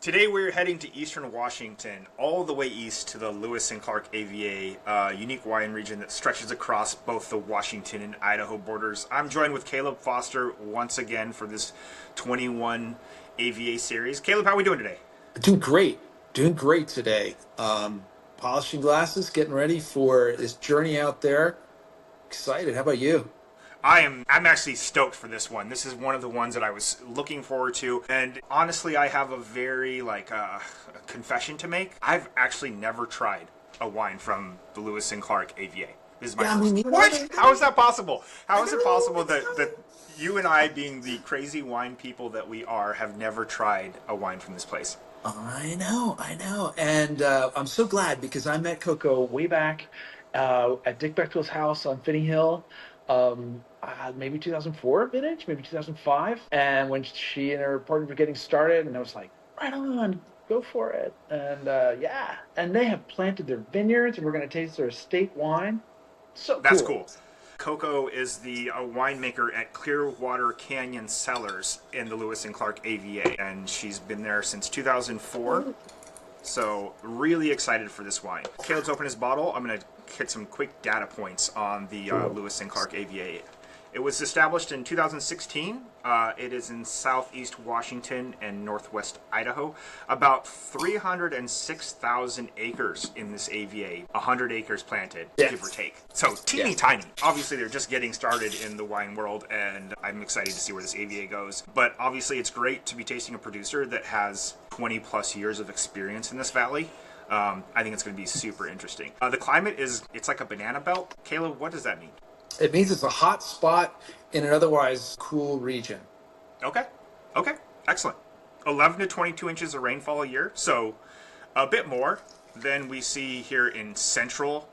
Today we're heading to eastern Washington, all the way east to the Lewis and Clarke AVA, a unique wine region that stretches across both the Washington and Idaho borders. I'm joined with Caleb Foster once again for this 21 AVA series. Caleb, how are we doing today? Doing great today. Polishing glasses, getting ready for this journey out there. Excited. How about you? I'm actually stoked for this one. This is one of the ones that I was looking forward to, and honestly, I have a very confession to make. I've actually never tried a wine from the Lewis and Clarke AVA. This is my Yeah, I first. mean, What? How is that possible? How is it possible that you and I, being the crazy wine people that we are, have never tried a wine from this place? I know. And I'm so glad because I met Coco way back at Dick Bechtel's house on Finney Hill. Maybe 2004 vintage, maybe 2005. And when she and her partner were getting started, and I was like, right on, go for it. And yeah, and they have planted their vineyards, and we're going to taste their estate wine. So That's cool. cool. Coco is the winemaker at Clearwater Canyon Cellars in the Lewis and Clarke AVA, and she's been there since 2004. So really excited for this wine. Caleb's opened his bottle. I'm going to hit some quick data points on the Lewis and Clarke AVA. It was established in 2016. It is in southeast Washington and northwest Idaho. About 306,000 acres in this AVA. 100 acres planted, Yes. give or take. So teeny Yes. tiny. Obviously, they're just getting started in the wine world, and I'm excited to see where this AVA goes. But obviously, it's great to be tasting a producer that has 20 plus years of experience in this valley. I think it's going to be super interesting. The climate it's like a banana belt. Caleb, what does that mean? It means it's a hot spot in an otherwise cool region. Okay. Okay. Excellent. 11 to 22 inches of rainfall a year, so a bit more than we see here in central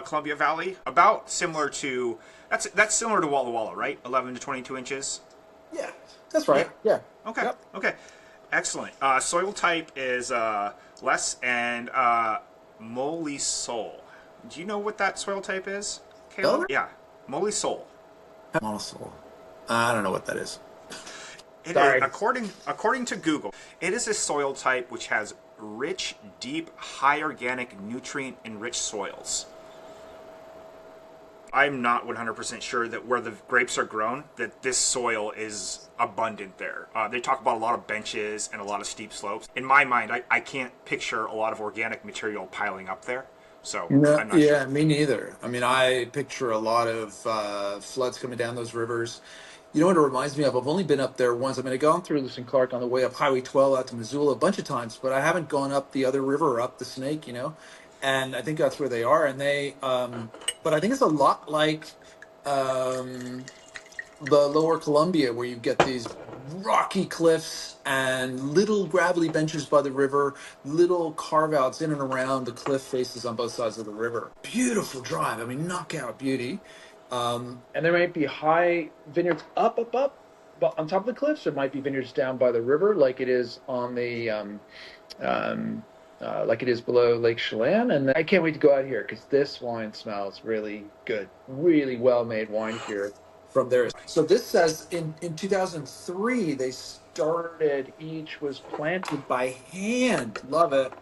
Columbia Valley. About similar to that's similar to Walla Walla, right? 11 to 22 inches. Yeah, that's right. Yeah. Okay. Yep. Okay. Excellent. Soil type is less and molly soil. Do you know what that soil type is, Caleb? Elder? Yeah, molly soil. Monosol. I don't know what that is. It is, Sorry. according to Google, it is a soil type which has rich, deep, high organic, nutrient-enriched soils. I'm not 100% sure that where the grapes are grown, that this soil is abundant there. They talk about a lot of benches and a lot of steep slopes. In my mind, I can't picture a lot of organic material piling up there, so No, I'm not sure. yeah, me neither. I mean, I picture a lot of floods coming down those rivers. You know what it reminds me of? I've only been up there once. I mean, I've gone through Lewis and Clark on the way up Highway 12 out to Missoula a bunch of times, but I haven't gone up the other river, up the Snake, and I think that's where they are. And but I think it's a lot like um, the lower Columbia, where you get these rocky cliffs and little gravelly benches by the river, little carve outs in and around the cliff faces on both sides of the river. Beautiful drive. I mean, knockout beauty. And there might be high vineyards up, but on top of the cliffs, there might be vineyards down by the river, like it is on the like it is below Lake Chelan. And I can't wait to go out here because this wine smells really good, really well made wine here from there. So this says in 2003 they started, each was planted by hand. Love it.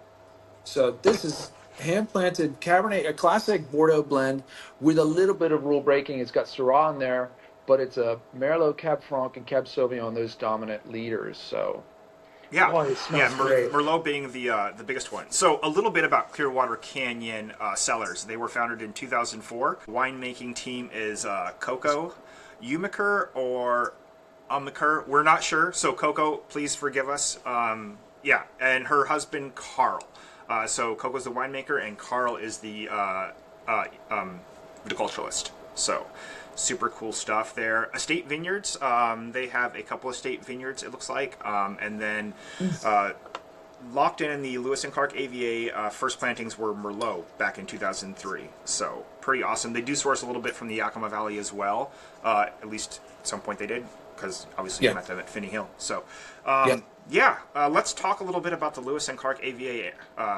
So this is hand planted Cabernet, a classic Bordeaux blend with a little bit of rule breaking. It's got Syrah in there, but it's a Merlot, Cab Franc, and Cab Sauvignon, those dominant leaders. So, Yeah, oh, it yeah, smells great. Merlot being the biggest one. So a little bit about Clearwater Canyon Cellars. They were founded in 2004. Winemaking team is Coco, Umiker or Umiker. We're not sure. So Coco, please forgive us. Yeah, and her husband Carl. So Coco's the winemaker and Carl is the viticulturalist. So super cool stuff there. Estate vineyards. They have a couple of estate vineyards, it looks like, and then locked in the Lewis and Clarke AVA. First plantings were Merlot back in 2003. So pretty awesome. They do source a little bit from the Yakima Valley as well. At least at some point they did, because obviously you Yeah. met them at Finney Hill. So Yeah. yeah, let's talk a little bit about the Lewis and Clarke AVA.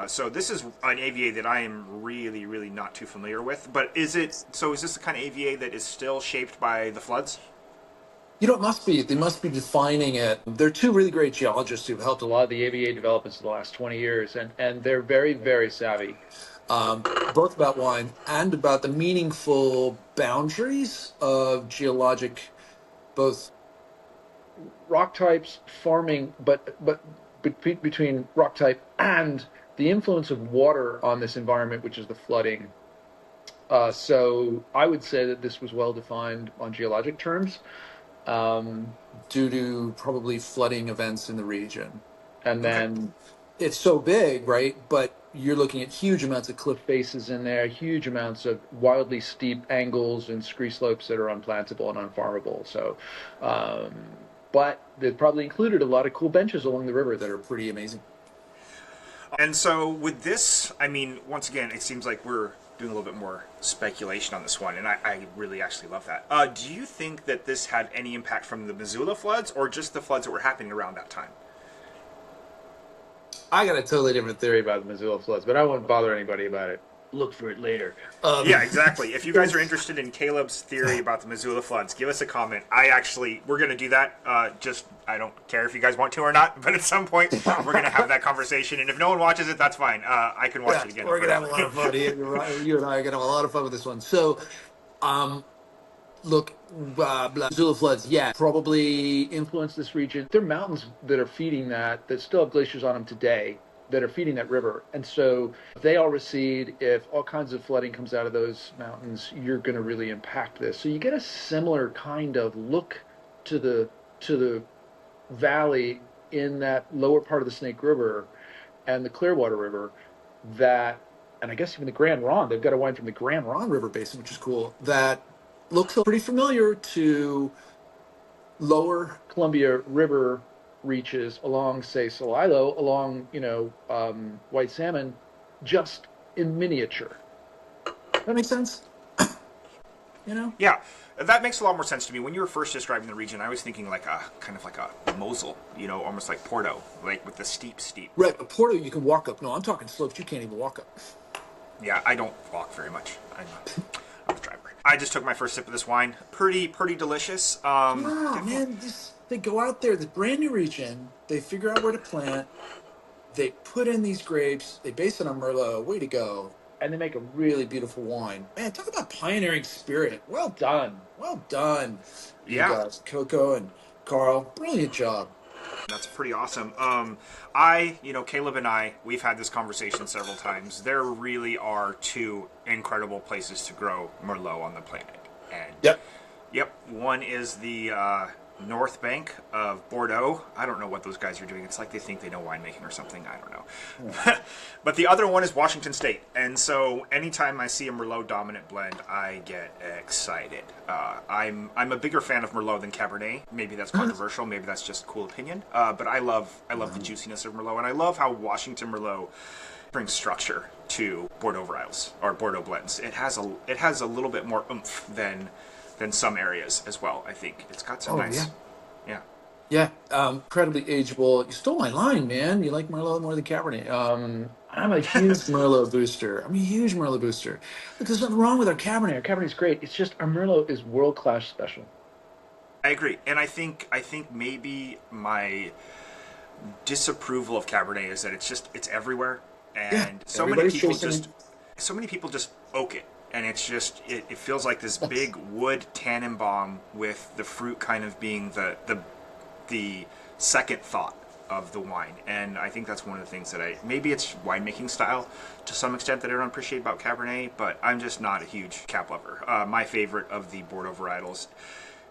So this is an AVA that I am really, really not too familiar with. But is this the kind of AVA that is still shaped by the floods? You know, it must be. They must be defining it. There are two really great geologists who've helped a lot of the AVA developments in the last 20 years, and they're very, very savvy, both about wine and about the meaningful boundaries of geologic, both rock types, farming, but between rock type and the influence of water on this environment, which is the flooding. So I would say that this was well defined on geologic terms, um, due to probably flooding events in the region. And Okay. then it's so big, right? But you're looking at huge amounts of cliff faces in there, huge amounts of wildly steep angles and scree slopes that are unplantable and unfarmable. So, um, but they've probably included a lot of cool benches along the river that are pretty amazing. And so with this, I mean, once again, it seems like we're doing a little bit more speculation on this one, and I really actually love that. Do you think that this had any impact from the Missoula floods, or just the floods that were happening around that time? I got a totally different theory about the Missoula floods, but I won't bother anybody about it. Look for it later. Yeah, exactly. If you guys are It's interested in Caleb's theory about the Missoula floods, give us a comment. We're going to do that. I don't care if you guys want to or not, but at some point we're going to have that conversation. And if no one watches it, that's fine. I can watch yeah, it again. we're gonna have a lot of fun. You and I are gonna have a lot of fun with this one. So, um, look, Missoula floods, yeah, probably influence this region. There are mountains that are feeding that still have glaciers on them today, that are feeding that river. And so if they all recede, if all kinds of flooding comes out of those mountains, you're going to really impact this. So you get a similar kind of look to the valley in that lower part of the Snake River and the Clearwater River that, and I guess even the Grand Ronde, they've got a wine from the Grand Ronde River Basin, which is cool, that looks pretty familiar to lower Columbia River reaches along, say, Celilo, along, White Salmon, just in miniature. That makes sense? You know? Yeah, that makes a lot more sense to me. When you were first describing the region, I was thinking like a kind of like a Mosel, almost like Porto, like with the steep. Right, but Porto you can walk up. No, I'm talking slopes you can't even walk up. Yeah, I don't walk very much. I'm a driver. I just took my first sip of this wine. Pretty delicious. Yeah, man, they go out there, the brand new region, they figure out where to plant, they put in these grapes, they base it on Merlot, way to go. And they make a really beautiful wine. Man, talk about pioneering spirit. Well done. Well done, you Yeah, guys. Coco and Carl, brilliant job. that's pretty awesome. Caleb and I, we've had this conversation several times. There really are two incredible places to grow Merlot on the planet. And Yep. yep, one is the north bank of Bordeaux. I don't know what those guys are doing. It's like they think they know winemaking or something. I don't know. But the other one is Washington State. And so anytime I see a Merlot dominant blend, I get excited. I'm a bigger fan of Merlot than Cabernet. Maybe that's controversial. Maybe that's just cool opinion. But I love the juiciness of Merlot, and I love how Washington Merlot brings structure to Bordeaux varietals or Bordeaux blends. It has a little bit more oomph than some areas as well. I think it's got some Oh, nice, yeah. yeah. Yeah, incredibly ageable. You stole my line, man. You like Merlot more than Cabernet. I'm a huge Merlot booster. I'm a huge Merlot booster. Look, there's nothing wrong with our Cabernet. Our Cabernet's great. It's just our Merlot is world class special. I agree, and I think maybe my disapproval of Cabernet is that it's everywhere, Yeah, and everybody's chasing. so many people just oak it, and it feels like this big wood tannenbaum with the fruit kind of being the second thought of the wine. And I think that's one of the things that maybe it's winemaking style to some extent that I don't appreciate about Cabernet, but I'm just not a huge Cab lover. My favorite of the Bordeaux varietals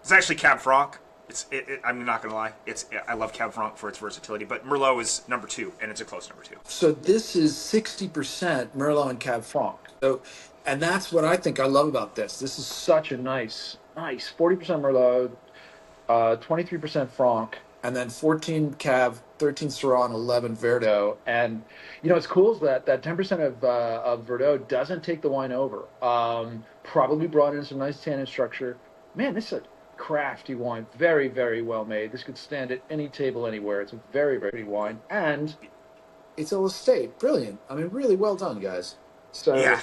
is actually Cab Franc. I'm not gonna lie. I love Cab Franc for its versatility, but Merlot is number two, and it's a close number two. So this is 60% Merlot and Cab Franc. So, and that's what I think I love about this. This is such a nice 40% Merlot, 23% Franc, and then 14 Cab, 13 Syrah, and 11 Verdot. And what's cool is that 10% of Verdot doesn't take the wine over. Probably brought in some nice tannin structure. Man, this is a crafty wine, very very well made. This could stand at any table anywhere. It's a very very pretty wine, and it's all estate. Brilliant. I mean, really well done, guys. Yeah,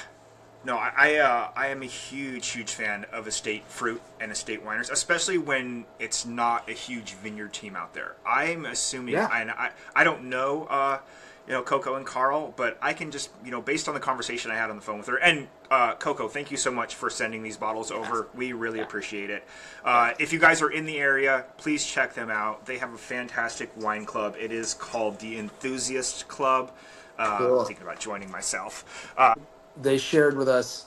So No, I am a huge fan of estate fruit and estate wineries, especially when it's not a huge vineyard team out there. I'm assuming, Yeah. and I don't know, Coco and Carl, but I can just, based on the conversation I had on the phone with her, and Coco, thank you so much for sending these bottles over. We really appreciate it. If you guys are in the area, please check them out. They have a fantastic wine club. It is called the Enthusiast Club. I'm Cool. thinking about joining myself. They shared with us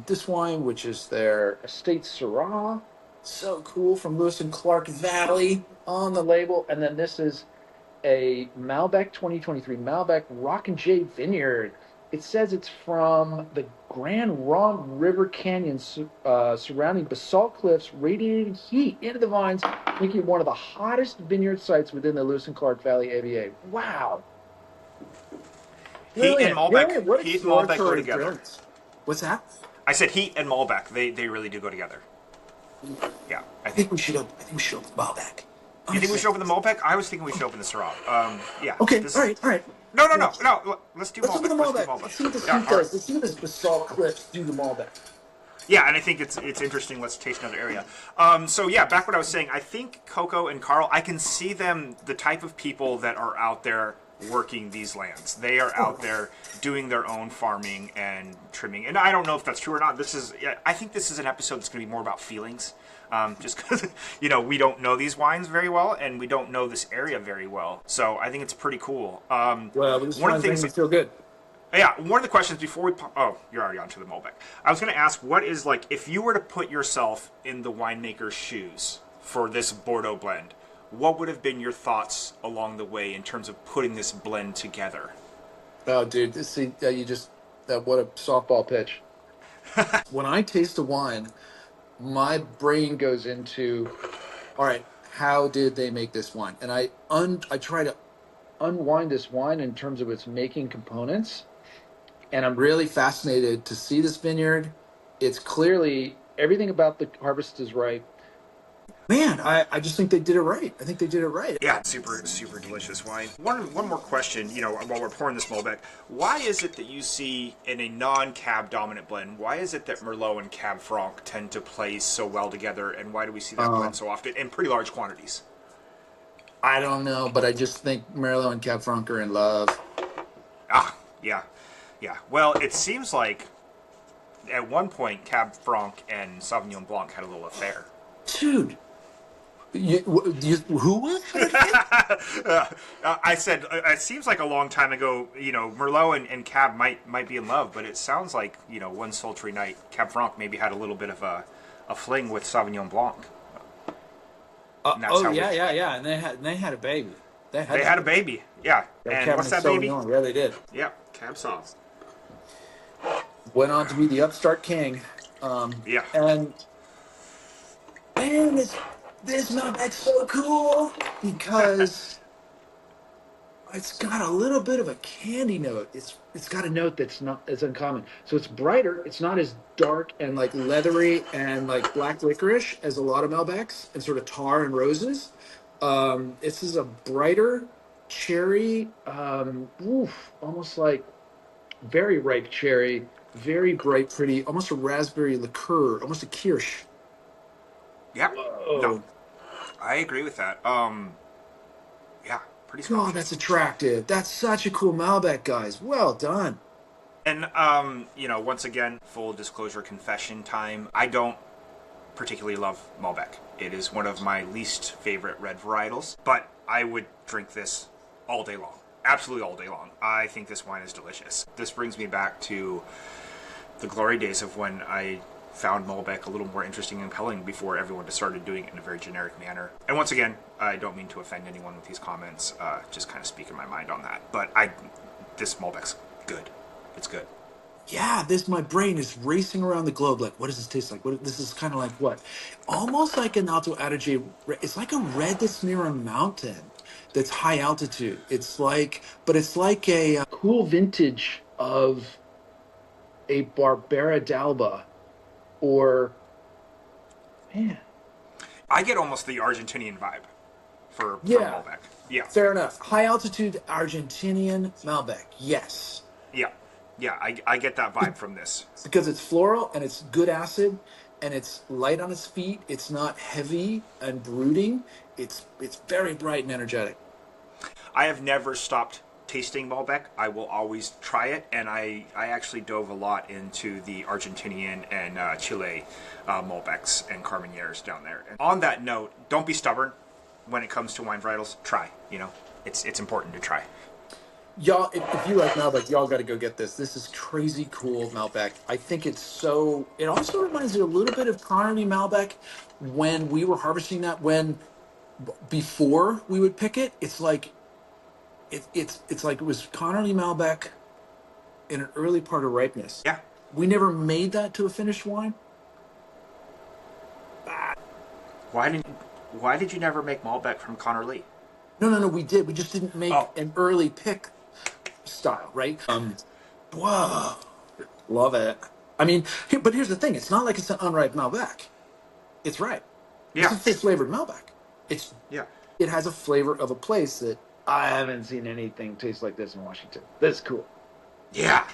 this wine, which is their Estate Syrah. So cool, from Lewis and Clarke Valley on the label. And then this is a Malbec 2023 Malbec Rock and J Vineyard. It says it's from the Grand Ronde River Canyon surrounding basalt cliffs, radiating heat into the vines, making it one of the hottest vineyard sites within the Lewis and Clarke Valley AVA. Wow. Heat and Brilliant. Malbec. Brilliant. What Heat and Malbec go exploratory together. brilliance. What's that? I said heat and Malbec. They really do go together. Yeah, I I think. think we should. I think we should open Malbec. You think we should open the Malbec? I was thinking we should open the Syrah. Yeah. Okay. This, All right. All right. No. Let's do Let's Malbec. open the Let's do Malbec. Let's see what this Yeah, heat all does. right. Let's see what this basalt cliffs do to Malbec. Yeah, and I think it's interesting. Let's taste another area. So yeah, back what I was saying. I think Coco and Carl. I can see them, the type of people that are out there working these lands. They are out there doing their own farming and trimming. And I don't know if that's true or not. I think this is an episode that's going to be more about feelings. Just because, we don't know these wines very well and we don't know this area very well. So I think it's pretty cool. Well, this one of one's the making things, me feel good. yeah, one of the questions before oh, you're already on to the Malbec. I was going to ask, what is, like, if you were to put yourself in the winemaker's shoes for this Bordeaux blend, what would have been your thoughts along the way in terms of putting this blend together? Oh, dude, see, you just what a softball pitch. When I taste a wine, my brain goes into, all right, how did they make this wine? And I try to unwind this wine in terms of its making components. And I'm really fascinated to see this vineyard. It's clearly everything about the harvest is right. Man, I just think they did it right. I think they did it right. Yeah, super delicious wine. One more question, while we're pouring this Malbec, why is it that you see in a non-Cab dominant blend, why is it that Merlot and Cab Franc tend to play so well together, and why do we see that blend so often in pretty large quantities? I don't know, but I just think Merlot and Cab Franc are in love. Yeah. Well, it seems like at one point Cab Franc and Sauvignon Blanc had a little affair. Dude. Who was? I said it seems like a long time ago. Merlot and Cab might be in love, but it sounds like one sultry night, Cab Franc maybe had a little bit of a fling with Sauvignon Blanc. Yeah, and they had a baby. They had a baby. Yeah, and what's that baby? Yeah, they did. Yeah, Cab Sauv. Went on to be the upstart king. Yeah. And man, this Malbec's so cool because it's got a little bit of a candy note. It's got a note that's not as uncommon. So it's brighter. It's not as dark and like leathery and like black licorice as a lot of Malbecs and sort of tar and roses. This is a brighter cherry, almost like very ripe cherry, very bright, pretty, almost a raspberry liqueur, almost a kirsch. Yeah. Whoa. No, I agree with that. Yeah, pretty Oh, scrumptious. that's attractive. That's such a cool Malbec, guys. Well done. And once again, full disclosure confession time. I don't particularly love Malbec. It is one of my least favorite red varietals, but I would drink this all day long. Absolutely all day long. I think this wine is delicious. This brings me back to the glory days of when I found Malbec a little more interesting and compelling before everyone just started doing it in a very generic manner. And once again, I don't mean to offend anyone with these comments, just kind of speaking my mind on that. But this Malbec's good. It's good. Yeah, my brain is racing around the globe. Like, what does this taste like? This is kind of like what? Almost like an Alto Adige. It's like a red that's near a mountain that's high altitude. But it's like a cool vintage of a Barbera d'Alba or, man. I get almost the Argentinian vibe from Malbec. Yeah. Fair enough. High altitude Argentinian Malbec. Yes. Yeah. Yeah, I get that vibe from this. because it's floral and it's good acid and it's light on its feet. It's not heavy and brooding. It's very bright and energetic. I have never stopped tasting Malbec. I will always try it, and I actually dove a lot into the Argentinian and Chile Malbecs and Carmenères down there. And on that note, don't be stubborn when it comes to wine varietals. Try, it's important to try. Y'all, if you like Malbec, y'all got to go get this. This is crazy cool Malbec. I think it's so. It also reminds me a little bit of Connerly Malbec when we were harvesting that. When before we would pick it, it's like it's like it was Connerly Malbec in an early part of ripeness. Yeah. We never made that to a finished wine. Why didn't Why did you never make Malbec from Connor Lee? No, we did. We just didn't make Oh. an early pick style, right? Whoa, love it. I mean, but here's the thing: it's not like it's an unripe Malbec. It's ripe. It's Yeah. a fish flavored Malbec. It's Yeah. it has a flavor of a place that I haven't seen anything taste like this in Washington. That's cool. Yeah.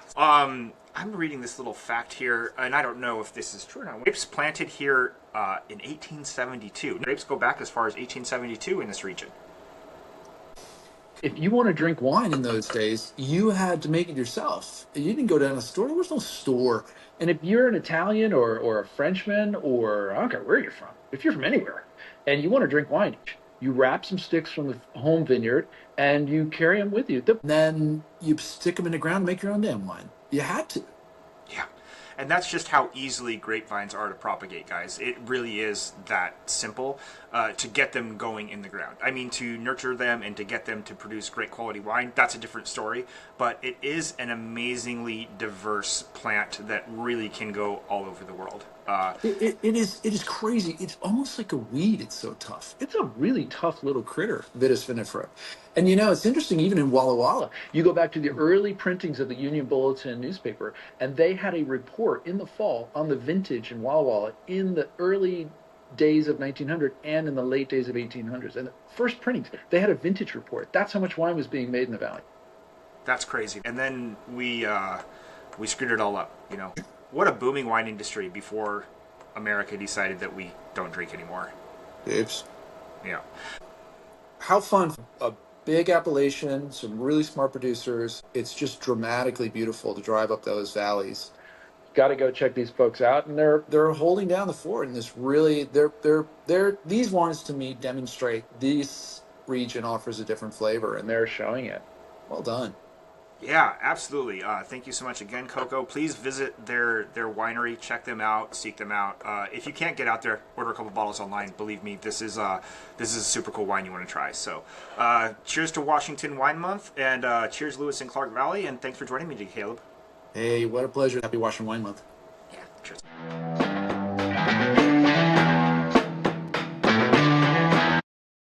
I'm reading this little fact here, and I don't know if this is true or not. Grapes planted here in 1872. Grapes go back as far as 1872 in this region. If you want to drink wine in those days, you had to make it yourself. You didn't go down to the store. There was no store. And if you're an Italian or a Frenchman, or I don't care where you're from, if you're from anywhere and you want to drink wine, you wrap some sticks from the home vineyard and you carry them with you. Then you stick them in the ground and make your own damn wine. You had to. Yeah. And that's just how easily grapevines are to propagate, guys. It really is that simple to get them going in the ground. I mean, to nurture them and to get them to produce great quality wine, that's a different story. But it is an amazingly diverse plant that really can go all over the world. It is crazy. It's almost like a weed. It's so tough. It's a really tough little critter, Vitis vinifera. And it's interesting, even in Walla Walla, you go back to the early printings of the Union Bulletin newspaper, and they had a report in the fall on the vintage in Walla Walla in the early days of 1900 and in the late days of 1800s. And the first printings, they had a vintage report. That's how much wine was being made in the valley. That's crazy. And then we screwed it all up, What a booming wine industry before America decided that we don't drink anymore. Oops. Yeah. How fun. A big appellation, some really smart producers. It's just dramatically beautiful to drive up those valleys. Got to go check these folks out, and they're holding down the fort in this really. They're these wines to me demonstrate this region offers a different flavor, and they're showing it. Well done. Yeah, absolutely. Thank you so much again, Coco. Please visit their winery, check them out, seek them out. If you can't get out there, order a couple bottles online. Believe me, this is a super cool wine you want to try. So, cheers to Washington Wine Month, and cheers Lewis and Clark Valley, and thanks for joining me today, Caleb. Hey, what a pleasure. Happy Washington Wine Month.